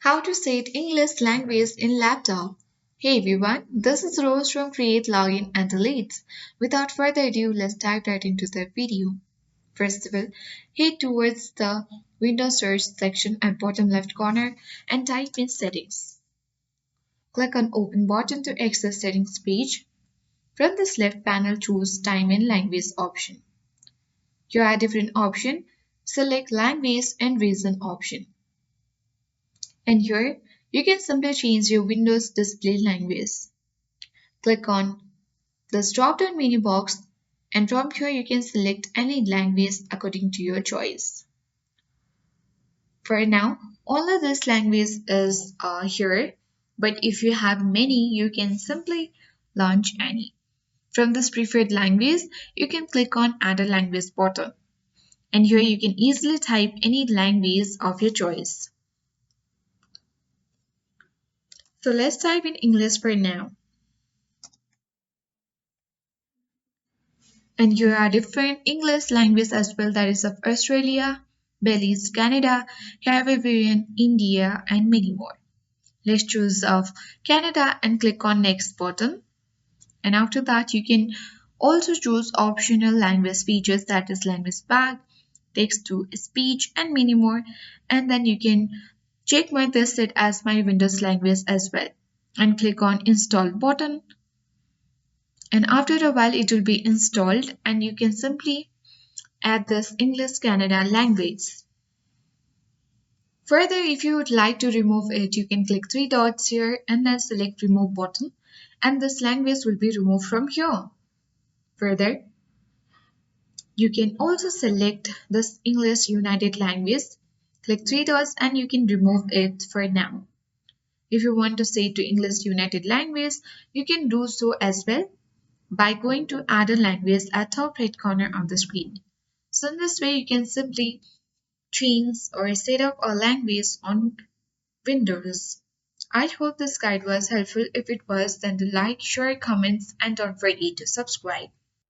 How to set English language in laptop. Hey everyone, this is Rose from Create Login and Deletes. Without further ado, let's dive right into the video. First of all, head towards the Windows search section at bottom left corner and type in settings. Click on open button to access settings page. From this left panel, choose time and language option. Here are different options. Select language and region option. And here, you can simply change your Windows display language. Click on this drop-down menu box and from here you can select any language according to your choice. For now, only this language is here, but if you have many, you can simply launch any. From this preferred language, you can click on Add a Language button. And here you can easily type any language of your choice. So let's type in English for now. And here are different English languages as well, that is of Australia, Belize, Canada, Caribbean, India, and many more. Let's choose of Canada and click on next button. And after that, you can also choose optional language features, that is language bag, text to speech, and many more. And then you can check my this set as my Windows language as well and click on install button. And after a while it will be installed and you can simply add this English Canada language. Further, if you would like to remove it, you can click three dots here and then select remove button and this language will be removed from here. Further, you can also select this English United Language, click three dots and you can remove it for now. If you want to say to English United Language, you can do so as well by going to add a language at top right corner of the screen. So in this way you can simply change or set up a language on Windows. I hope this guide was helpful. If it was, then do like, share, comments and don't forget to subscribe.